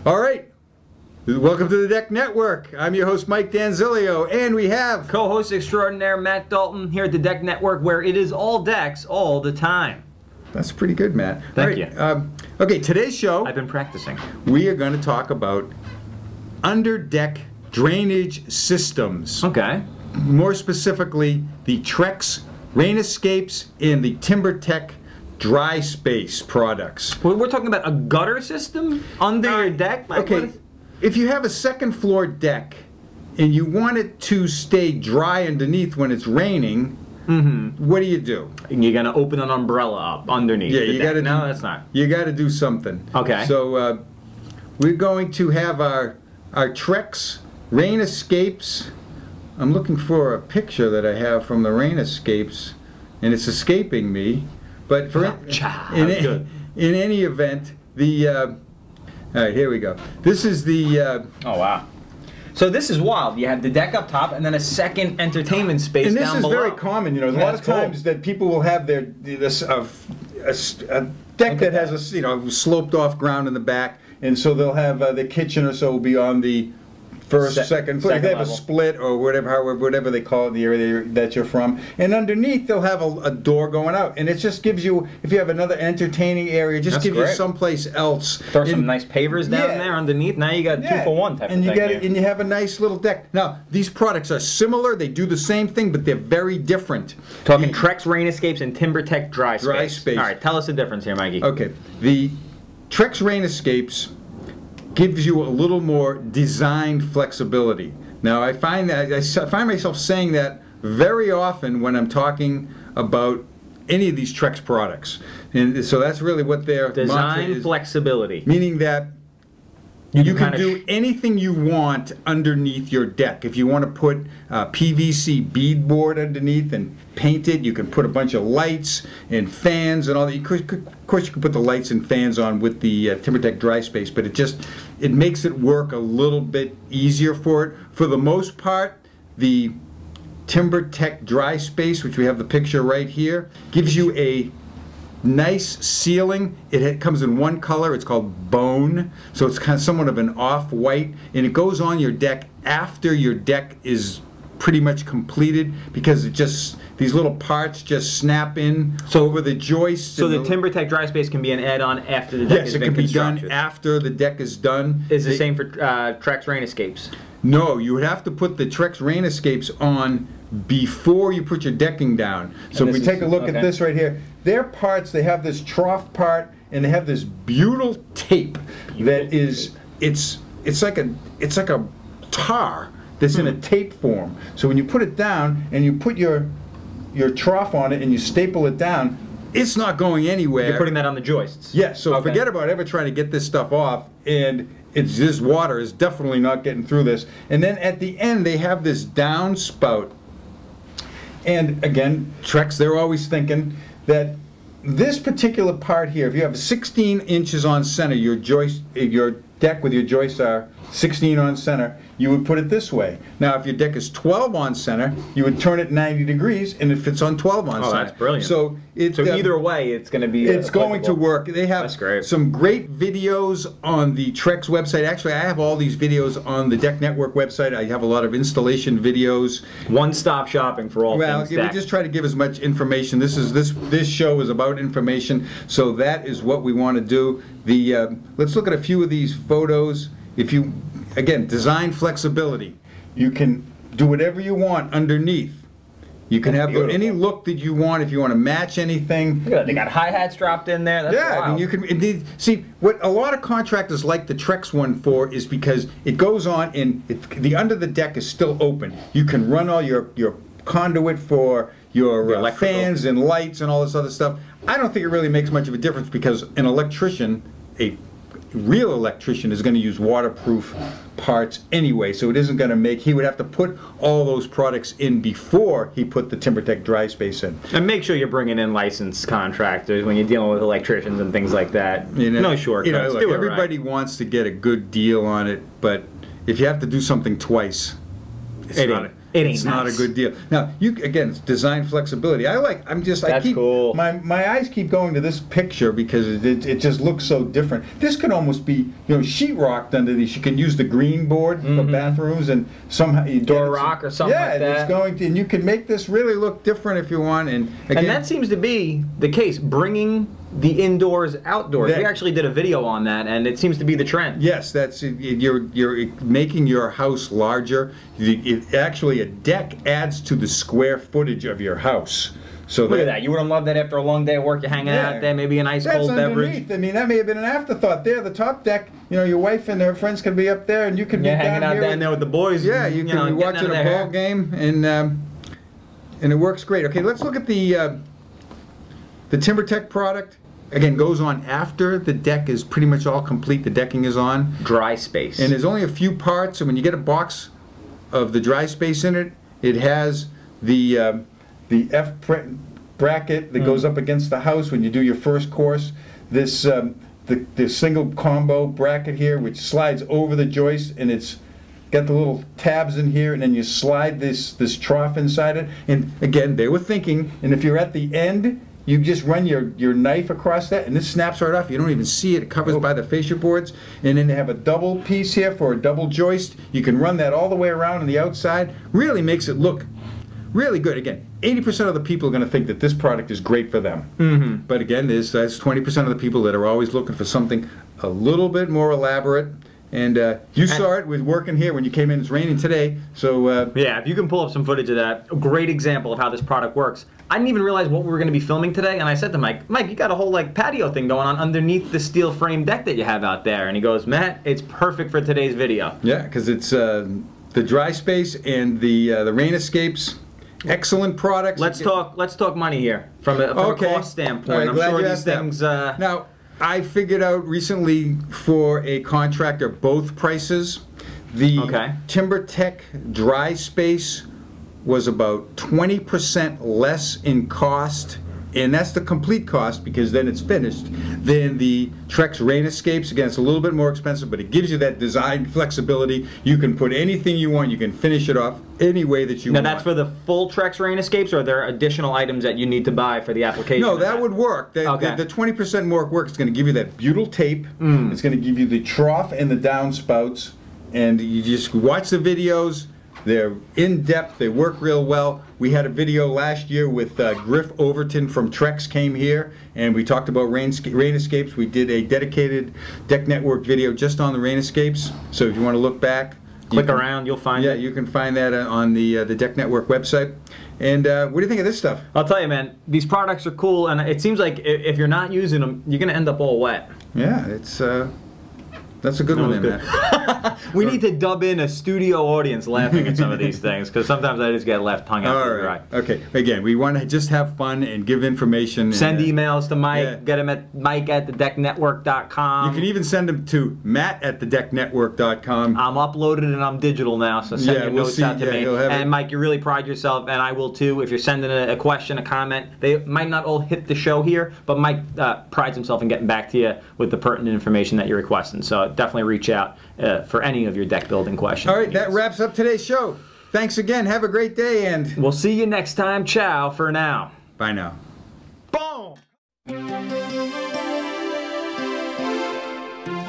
All right, welcome to the Deck Network. I'm your host, Mike Danzilio, and we have co-host extraordinaire Matt Dalton here at the Deck Network, where it is all decks all the time. That's pretty good, Matt. Thank you. Okay, today's show, I've been practicing. we are going to talk about under-deck drainage systems. Okay. More specifically, the Trex Rain Escapes and the Timbertech DrySpace products. We're talking about a gutter system under your deck? Like, Okay, if you have a second floor deck and you want it to stay dry underneath when it's raining, what do? You're going to open an umbrella up underneath Yeah, the you deck. got to. No, that's not. You got to do something. Okay. So we're going to have our Trex Rain Escapes. I'm looking for a picture that I have from the Rain Escapes, and it's escaping me. But for in any event, the all right, here we go. This is the Oh wow! So this is wild. You have the deck up top, and then a second entertainment space and this down is below. very common. You know, a lot of times that people will have a deck that has a sloped off ground in the back, and so they'll have the kitchen or so will be on the first, second floor. They have level. a split or whatever they call it, the area that you're from. And underneath, they'll have a door going out. And it just gives you, if you have another entertaining area, it just gives you someplace else. Throw some nice pavers down there underneath. Now you got 2 for 1 type of thing. And you have a nice little deck. Now, these products are similar. They do the same thing, but they're very different. Talking Trex Rain Escapes and Timbertech DrySpace. DrySpace. All right, tell us the difference here, Mikey. Okay. The Trex Rain Escapes gives you a little more design flexibility. Now I find myself saying that very often when I'm talking about any of these Trex products, and so that's really what their design flexibility, meaning that you can do anything you want underneath your deck. If you want to put PVC beadboard underneath and paint it, you can put a bunch of lights and fans and all that. Of course, you can put the lights and fans on with the Timbertech DrySpace, but it makes it work a little bit easier for it. For the most part, the Timbertech DrySpace, which we have the picture right here, gives you a nice ceiling. It comes in one color. It's called bone, so it's kind of somewhat of an off-white, and it goes on your deck after your deck is pretty much completed, because these little parts just snap in over the joists. So the Timbertech DrySpace can be an add-on after the deck has been constructed. Yes, it can be done after the deck is done. Is the same for Trex Rain Escapes? No, you would have to put the Trex Rain Escapes on before you put your decking down. So if we take a look at this right here, their parts, they have this trough part, and they have this beautiful tape that is, it's like a tar that's in a tape form. So when you put it down and you put your trough on it and you staple it down, it's not going anywhere. You're putting that on the joists. Yeah, so forget about ever trying to get this stuff off, and this water is definitely not getting through this. And then at the end, they have this downspout. And again, Trex, they're always thinking that this particular part here, if you have 16 inches on center, your deck with your joists are 16 on center, you would put it this way. Now, if your deck is 12 on center, you would turn it 90 degrees, and it fits on 12 on center. Oh, that's brilliant. So either way, it's going to be it's going to work. They have some great videos on the Trex website. Actually, I have all these videos on the Deck Network website. I have a lot of installation videos. One-stop shopping for all things deck. We just try to give as much information. This show is about information, so that is what we want to do. Let's look at a few of these photos. Again, design flexibility. You can do whatever you want underneath. You can have any look that you want if you want to match anything. Look at that. They got hi-hats dropped in there. That's wild. I mean, you can see what a lot of contractors like the Trex one for is because it goes on and the under the deck is still open. You can run all your conduit for your fans and lights and all this other stuff. I don't think it really makes much of a difference, because an electrician, a real electrician, is going to use waterproof parts anyway, so it isn't going to make, he would have to put all those products in before he put the Timbertech DrySpace in. And make sure you're bringing in licensed contractors when you're dealing with electricians and things like that. No shortcuts. Look, everybody wants to get a good deal on it, but if you have to do something twice, It's not a good deal. Now, again, it's design flexibility. Cool. My eyes keep going to this picture because it just looks so different. This could almost be, sheetrocked under these. You can use the green board for bathrooms and somehow door rock or something like that. Yeah, it's going to, and you can make this really look different if you want. And again, that seems to be the case. Bringing the indoors outdoors. We actually did a video on that, and it seems to be the trend. Yes, that's you're making your house larger. Actually, a deck adds to the square footage of your house. So look at that. You wouldn't love that after a long day of work. You're hanging out there, maybe a nice cold beverage. I mean, that may have been an afterthought there. The top deck, your wife and her friends could be up there, and you could be hanging out down there with the boys. Yeah, you can be watching a ball game, and it works great. Okay, let's look at the Timbertech product. Again, goes on after the deck is pretty much all complete. The decking is on. DrySpace. And there's only a few parts, and when you get a box of the DrySpace in it, it has the F bracket that goes up against the house when you do your first course. This the single combo bracket here, which slides over the joist, and it's got the little tabs in here, and then you slide this trough inside it. And again, they were thinking, and if you're at the end, you just run your knife across that, and this snaps right off. You don't even see it. It covers by the fascia boards. And then they have a double piece here for a double joist. You can run that all the way around on the outside. Really makes it look really good. Again, 80% of the people are going to think that this product is great for them. But again, that's 20% of the people that are always looking for something a little bit more elaborate. And you saw it with working here when you came in. It's raining today, so yeah. If you can pull up some footage of that, a great example of how this product works. I didn't even realize what we were going to be filming today, and I said to Mike, you got a whole patio thing going on underneath the steel frame deck that you have out there, and he goes, Matt, it's perfect for today's video. Yeah, because it's the DrySpace and the Rain Escapes. Excellent products. Let's talk money here from a cost standpoint. I'm sure these things. Now, I figured out recently for a contractor both prices. The Timbertech DrySpace was about 20% less in cost, and that's the complete cost because then it's finished, than the Trex Rain Escapes. Again, it's a little bit more expensive, but it gives you that design flexibility. You can put anything you want. You can finish it off any way that you want. Now, that's for the full Trex Rain Escapes, or are there additional items that you need to buy for the application? No, that would work. The 20% more work is going to give you that butyl tape. It's going to give you the trough and the downspouts, and you just watch the videos. They're in-depth, they work real well. We had a video last year with Griff Overton from Trex came here, and we talked about Rain Escapes. We did a dedicated Deck Network video just on the Rain Escapes. So if you want to look back, click around, you'll find it. Yeah, you can find that on the Deck Network website. And what do you think of this stuff? I'll tell you, man, these products are cool, and it seems like if you're not using them, you're going to end up all wet. Yeah, it's... That's a good one, man. We need to dub in a studio audience laughing at some of these things, because sometimes I just get left hung out to dry. Okay. Again, we want to just have fun and give information. Send emails to Mike. Get him at mike@thedecknetwork.com. You can even send them to matt@thedecknetwork.com. I'm uploaded and I'm digital now, so send your notes out to me. And Mike, you really pride yourself, and I will too. If you're sending a question, a comment, they might not all hit the show here, but Mike prides himself in getting back to you with the pertinent information that you're requesting. So definitely reach out for any of your deck building questions. All right, that wraps up today's show. Thanks again. Have a great day, and we'll see you next time. Ciao for now. Bye now.